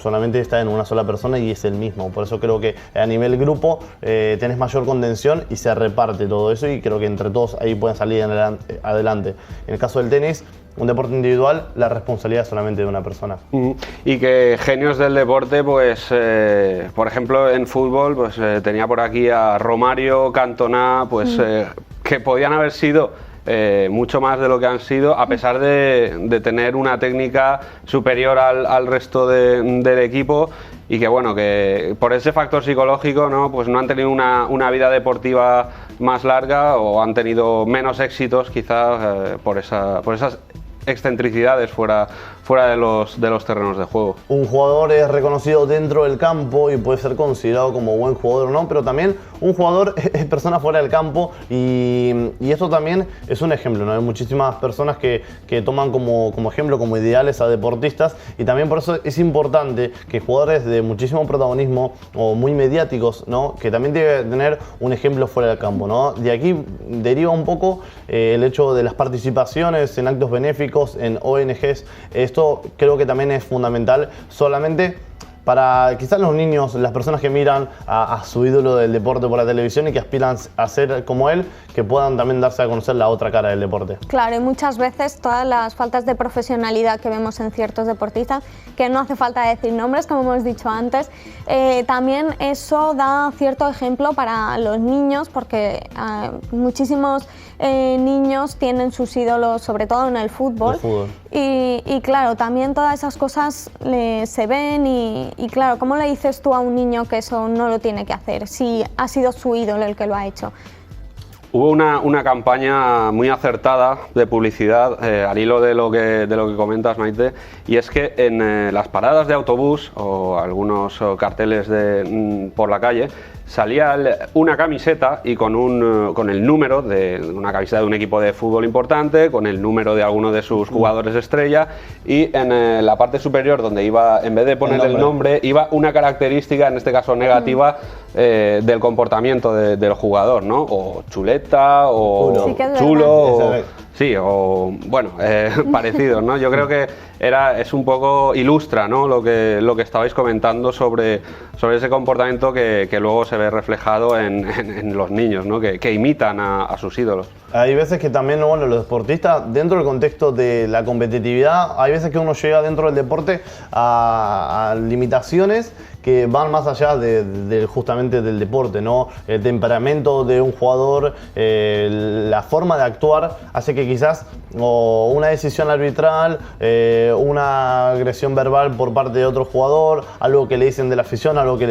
solamente está en una sola persona y es el mismo. Por eso creo que a nivel grupo tenés mayor contención y se reparte todo eso, y creo que entre todos ahí pueden salir adelante. En el caso del tenis, un deporte individual, la responsabilidad es solamente de una persona. Y que genios del deporte, pues por ejemplo en fútbol, pues tenía por aquí a Romario, Cantona, pues que podían haber sido mucho más de lo que han sido, a pesar de tener una técnica superior al resto del equipo, y que bueno, que por ese factor psicológico, ¿no?, pues no han tenido una vida deportiva más larga, o han tenido menos éxitos quizás por esas excentricidades fuera de los terrenos de juego. Un jugador es reconocido dentro del campo y puede ser considerado como buen jugador o no, pero también un jugador es persona fuera del campo, y esto también es un ejemplo, ¿no? Hay muchísimas personas que toman como ejemplo, como ideales a deportistas, y también por eso es importante que jugadores de muchísimo protagonismo o muy mediáticos, ¿no?, que también deben tener un ejemplo fuera del campo, ¿no? De aquí deriva un poco el hecho de las participaciones en actos benéficos, en ONGs. Esto creo que también es fundamental, solamente para quizás los niños, las personas que miran a su ídolo del deporte por la televisión y que aspiran a ser como él, que puedan también darse a conocer la otra cara del deporte. Claro, y muchas veces todas las faltas de profesionalidad que vemos en ciertos deportistas, que no hace falta decir nombres, como hemos dicho antes, también eso da cierto ejemplo para los niños, porque muchísimos niños tienen sus ídolos, sobre todo en el fútbol. Y claro, también todas esas cosas se ven y Y claro, ¿cómo le dices tú a un niño que eso no lo tiene que hacer si ha sido su ídolo el que lo ha hecho? Hubo una campaña muy acertada de publicidad al hilo de lo que comentas, Maite, y es que en las paradas de autobús o algunos carteles por la calle salía una camiseta y con el número de una camiseta de un equipo de fútbol importante, con el número de alguno de sus jugadores estrella, y en la parte superior donde iba, en vez de poner el nombre, iba una característica, en este caso negativa, del comportamiento del jugador, ¿no? O chuleta, o sí, chulo, sí, o bueno, parecidos, ¿no? Yo creo que es un poco ilustra, ¿no? lo que estabais comentando sobre ese comportamiento que luego se ve reflejado en los niños, ¿no? Que imitan a sus ídolos. Hay veces que también, bueno, los deportistas, dentro del contexto de la competitividad, hay veces que uno llega dentro del deporte a limitaciones que van más allá justamente del deporte, ¿no? El temperamento de un jugador, la forma de actuar hace que quizás una decisión arbitral, una agresión verbal por parte de otro jugador, algo que le dicen de la afición, algo que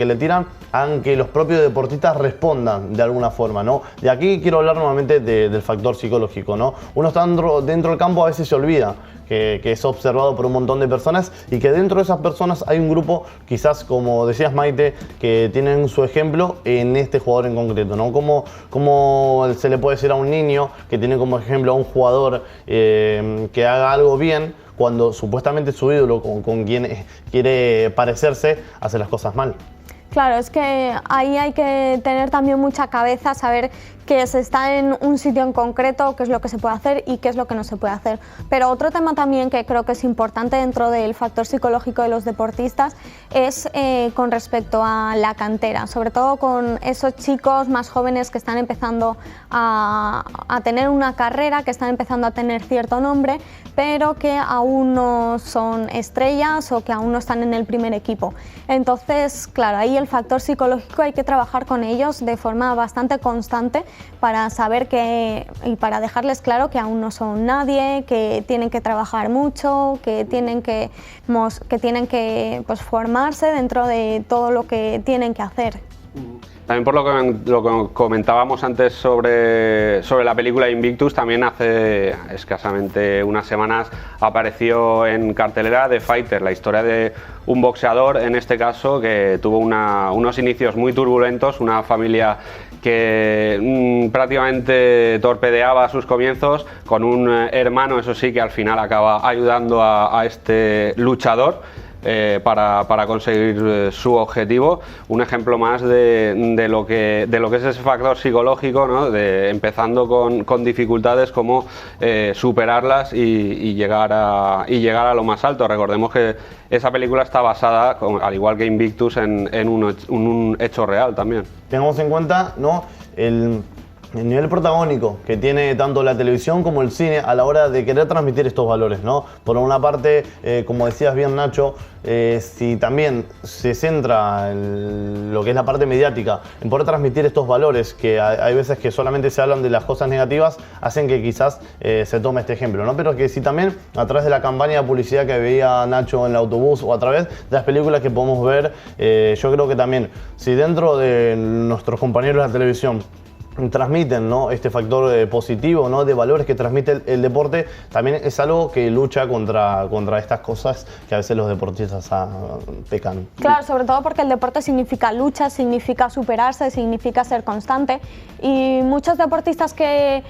le tiran, hagan que los propios deportistas respondan de alguna forma, ¿no? De aquí quiero hablar nuevamente del factor psicológico, ¿no? Uno está dentro del campo, a veces se olvida que es observado por un montón de personas y que dentro de esas personas hay un grupo, quizás como decías, Maite, que tienen su ejemplo en este jugador en concreto, ¿no? ¿Cómo se le puede decir a un niño que tiene como ejemplo a un jugador que haga algo bien cuando supuestamente su ídolo, con quien quiere parecerse, hace las cosas mal? Claro, es que ahí hay que tener también mucha cabeza, saber que se está en un sitio en concreto, qué es lo que se puede hacer y qué es lo que no se puede hacer. Pero otro tema también que creo que es importante dentro del factor psicológico de los deportistas es con respecto a la cantera, sobre todo con esos chicos más jóvenes que están empezando a tener una carrera, que están empezando a tener cierto nombre, pero que aún no son estrellas o que aún no están en el primer equipo. Entonces, claro, ahí el factor psicológico hay que trabajar con ellos de forma bastante constante para saber y para dejarles claro que aún no son nadie, que tienen que trabajar mucho, que tienen que pues, formarse dentro de todo lo que tienen que hacer. También por lo que comentábamos antes sobre la película Invictus, también hace escasamente unas semanas apareció en cartelera The Fighter, la historia de un boxeador, en este caso, que tuvo unos inicios muy turbulentos, una familia que prácticamente torpedeaba sus comienzos, con un hermano, eso sí, que al final acaba ayudando a este luchador para conseguir su objetivo. Un ejemplo más de lo que es ese factor psicológico, ¿no? Empezando con dificultades, como superarlas y llegar a lo más alto. Recordemos que esa película está basada, al igual que Invictus, en un hecho real también. Tengamos en cuenta, ¿no?, el nivel protagónico que tiene tanto la televisión como el cine a la hora de querer transmitir estos valores, ¿no? Por una parte, como decías bien, Nacho, si también se centra en lo que es la parte mediática, en poder transmitir estos valores, que hay veces que solamente se hablan de las cosas negativas, hacen que quizás se tome este ejemplo, ¿no? Pero que si también a través de la campaña de publicidad que veía Nacho en el autobús, o a través de las películas que podemos ver, yo creo que también, si dentro de nuestros compañeros de la televisión transmiten, ¿no?, este factor positivo, ¿no?, de valores que transmite el deporte, también es algo que lucha contra estas cosas que a veces los deportistas pecan. Claro, sobre todo porque el deporte significa lucha, significa superarse, significa ser constante, y muchos deportistas que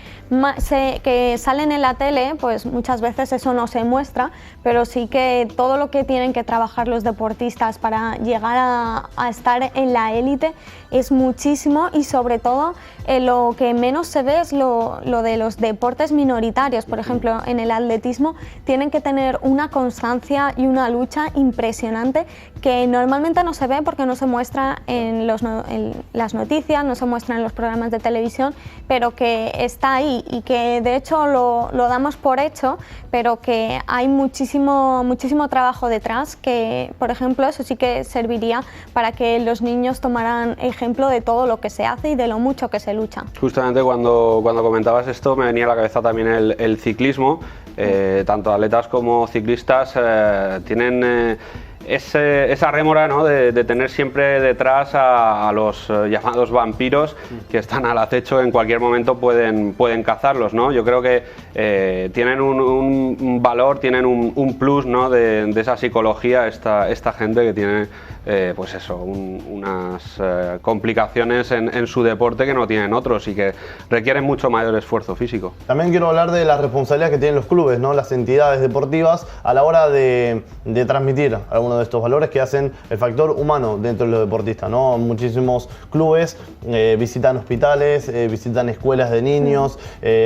salen en la tele, pues muchas veces eso no se muestra, pero sí que todo lo que tienen que trabajar los deportistas para llegar a estar en la élite es muchísimo, y sobre todo lo que menos se ve es lo de los deportes minoritarios. Por ejemplo, en el atletismo tienen que tener una constancia y una lucha impresionante que normalmente no se ve porque no se muestra en las noticias, no se muestra en los programas de televisión, pero que está ahí y que de hecho lo damos por hecho, pero que hay muchísimo trabajo detrás, que por ejemplo eso sí que serviría para que los niños tomaran ejemplo de todo lo que se hace y de lo mucho que se lucha. Justamente cuando comentabas esto me venía a la cabeza también el ciclismo. Tanto atletas como ciclistas tienen esa rémora, ¿no?, de tener siempre detrás a los llamados vampiros que están al acecho, en cualquier momento pueden cazarlos, ¿no? Yo creo que tienen un valor, tienen un plus, ¿no?, de esa psicología esta gente que tiene pues eso, unas complicaciones en su deporte que no tienen otros y que requieren mucho mayor esfuerzo físico. También quiero hablar de las responsabilidades que tienen los clubes, ¿no?, las entidades deportivas a la hora de transmitir algunos de estos valores que hacen el factor humano dentro de los deportistas, ¿no? Muchísimos clubes visitan hospitales, visitan escuelas de niños,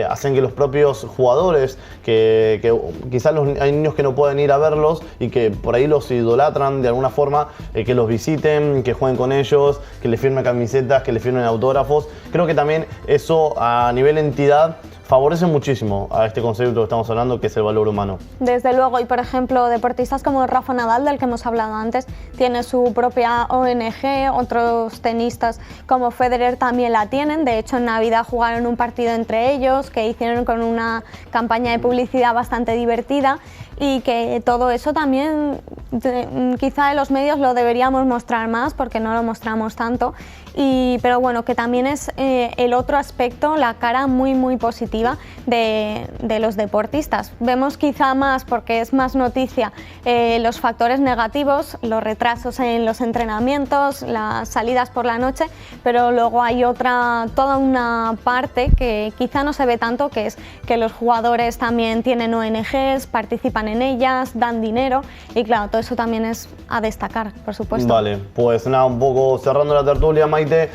hacen que los propios jugadores, que quizás hay niños que no pueden ir a verlos y que por ahí los idolatran de alguna forma, que los visiten, que jueguen con ellos, que les firmen camisetas, que les firmen autógrafos. Creo que también eso a nivel entidad favorece muchísimo a este concepto que estamos hablando, que es el valor humano. Desde luego, y por ejemplo, deportistas como Rafa Nadal, del que hemos hablado antes, tiene su propia ONG, otros tenistas como Federer también la tienen. De hecho, en Navidad jugaron un partido entre ellos, que hicieron con una campaña de publicidad bastante divertida, y que todo eso también quizá en los medios lo deberíamos mostrar más porque no lo mostramos tanto, pero bueno, que también es el otro aspecto, la cara muy positiva de los deportistas. Vemos quizá más, porque es más noticia, los factores negativos, los retrasos en los entrenamientos, las salidas por la noche, pero luego hay toda una parte que quizá no se ve tanto, que es que los jugadores también tienen ONGs, participan en ellas, dan dinero, y claro, todo eso también es a destacar, por supuesto. Vale, pues nada, un poco cerrando la tertulia, Maite,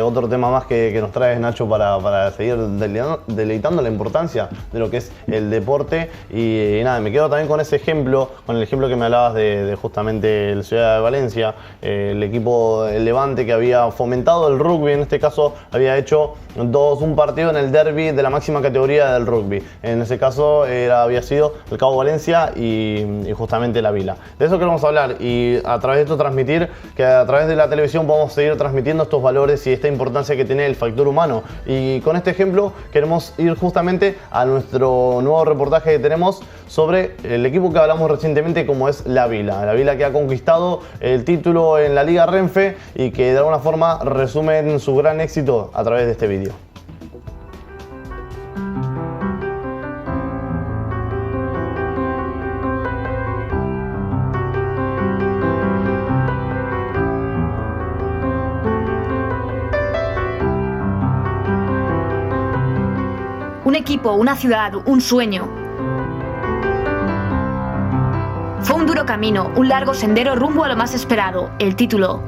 otro tema más que nos traes, Nacho, para seguir deleitando la importancia de lo que es el deporte, y nada, me quedo también con ese ejemplo, con el ejemplo que me hablabas de justamente la ciudad de Valencia, el equipo el Levante, que había fomentado el rugby, en este caso había hecho un partido en el derbi de la máxima categoría del rugby. En ese caso había sido el Cabo Valencia y justamente la Vila. De eso queremos hablar, y a través de esto transmitir, que a través de la televisión podemos seguir transmitiendo estos valores y esta importancia que tiene el factor humano. Y con este ejemplo queremos ir justamente a nuestro nuevo reportaje que tenemos sobre el equipo que hablamos recientemente, como es la Vila que ha conquistado el título en la Liga Renfe y que de alguna forma resumen su gran éxito a través de este vídeo. Un equipo, una ciudad, un sueño. Fue un duro camino, un largo sendero rumbo a lo más esperado, el título.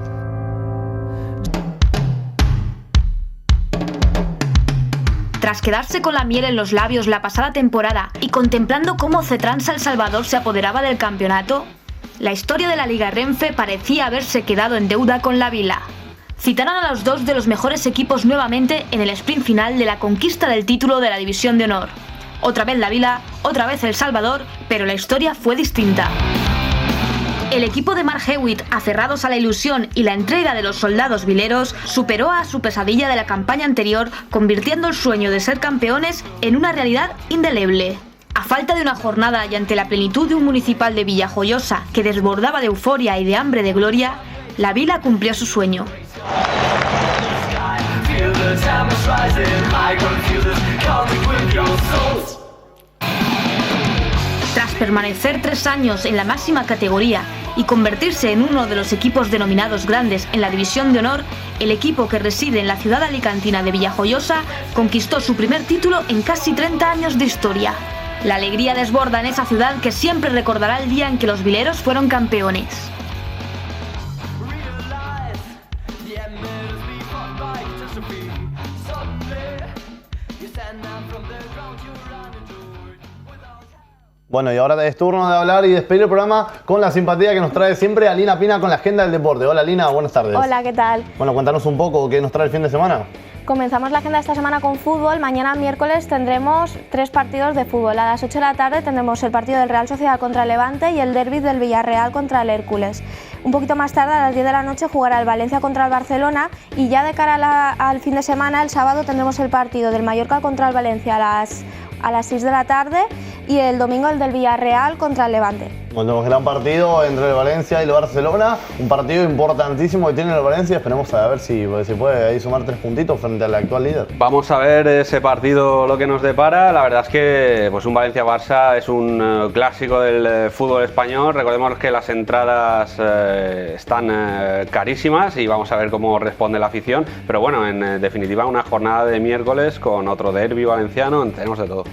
Tras quedarse con la miel en los labios la pasada temporada y contemplando cómo Cetransa El Salvador se apoderaba del campeonato, la historia de la Liga Renfe parecía haberse quedado en deuda con la Vila. Citaron a los dos de los mejores equipos nuevamente en el sprint final de la conquista del título de la División de Honor. Otra vez la Vila, otra vez El Salvador, pero la historia fue distinta. El equipo de Mark Hewitt, aferrados a la ilusión y la entrega de los soldados vileros, superó a su pesadilla de la campaña anterior, convirtiendo el sueño de ser campeones en una realidad indeleble. A falta de una jornada y ante la plenitud de un municipal de Villajoyosa que desbordaba de euforia y de hambre de gloria, la Vila cumplió su sueño. Tras permanecer 3 años en la máxima categoría y convertirse en uno de los equipos denominados grandes en la División de Honor, el equipo que reside en la ciudad alicantina de Villajoyosa conquistó su primer título en casi 30 años de historia. La alegría desborda en esa ciudad que siempre recordará el día en que los vileros fueron campeones. Bueno, y ahora es turno de hablar y despedir el programa con la simpatía que nos trae siempre Alina Pina con la agenda del deporte. Hola Alina, buenas tardes. Hola, ¿qué tal? Bueno, cuéntanos un poco qué nos trae el fin de semana. Comenzamos la agenda esta semana con fútbol. Mañana miércoles tendremos 3 partidos de fútbol. A las 8 de la tarde tendremos el partido del Real Sociedad contra el Levante y el derbi del Villarreal contra el Hércules. Un poquito más tarde, a las 10 de la noche, jugará el Valencia contra el Barcelona, y ya de cara al fin de semana, el sábado, tendremos el partido del Mallorca contra el Valencia a las 6 de la tarde y el domingo el del Villarreal contra el Levante. Bueno, gran partido entre el Valencia y el Barcelona, un partido importantísimo que tiene el Valencia. Esperemos a ver si puede ahí sumar 3 puntitos frente al actual líder. Vamos a ver ese partido lo que nos depara. La verdad es que pues un Valencia-Barça es un clásico del fútbol español. Recordemos que las entradas están carísimas y vamos a ver cómo responde la afición. Pero bueno, en definitiva una jornada de miércoles con otro derbi valenciano, tenemos de todo.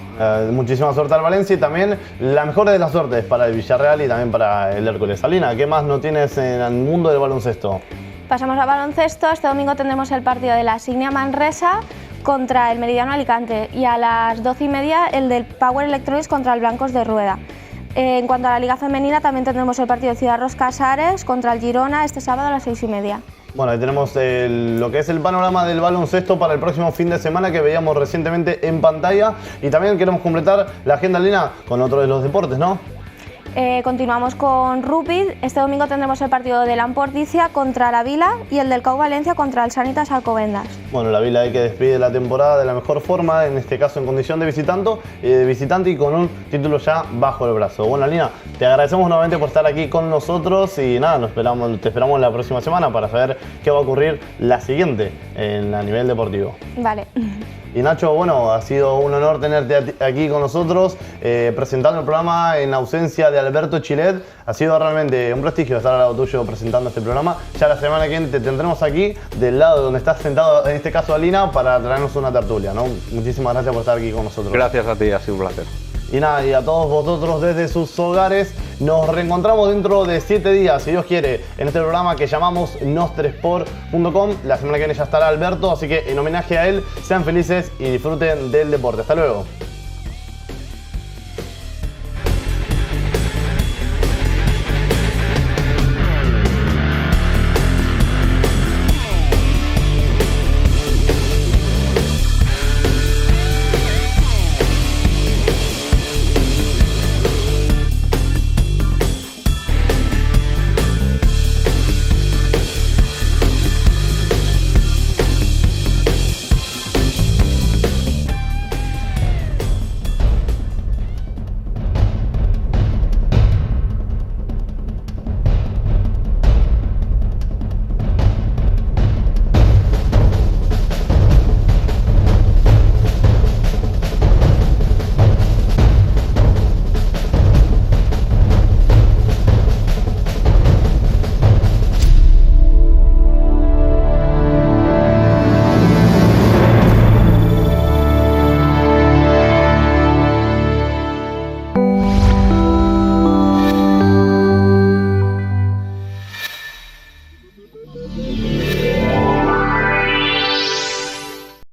Muchísima suerte al Valencia y también la mejor de las suertes para el Villarreal y también para el Hércules. Alina, ¿qué más no tienes en el mundo del baloncesto? Pasamos al baloncesto. Este domingo tendremos el partido de la Signia Manresa contra el Meridiano Alicante y a las 12:30 el del Power Electronics contra el Blancos de Rueda. En cuanto a la Liga Femenina, también tendremos el partido de Ciudad Ros Casares contra el Girona este sábado a las 6:30. Bueno, ahí tenemos lo que es el panorama del baloncesto para el próximo fin de semana que veíamos recientemente en pantalla. Y también queremos completar la agenda, Alina, con otro de los deportes, ¿no? Continuamos con rugby. Este domingo tendremos el partido de la Porticia contra la Vila y el del CAU Valencia contra el Sanitas Alcobendas. Bueno, la Vila hay que despedir la temporada de la mejor forma, en este caso en condición de visitante y con un título ya bajo el brazo. Bueno, Alina, te agradecemos nuevamente por estar aquí con nosotros y nada, te esperamos la próxima semana para saber qué va a ocurrir la siguiente a nivel deportivo. Vale. Y Nacho, bueno, ha sido un honor tenerte aquí con nosotros, presentando el programa en ausencia de Alberto Chilet. Ha sido realmente un prestigio estar al lado tuyo presentando este programa. Ya la semana que viene te tendremos aquí, del lado donde estás sentado, en este caso Alina, para traernos una tertulia, ¿no? Muchísimas gracias por estar aquí con nosotros. Gracias a ti, ha sido un placer. Y nada, y a todos vosotros desde sus hogares, nos reencontramos dentro de 7 días, si Dios quiere, en este programa que llamamos nostresport.com. La semana que viene ya estará Alberto, así que en homenaje a él, sean felices y disfruten del deporte. Hasta luego.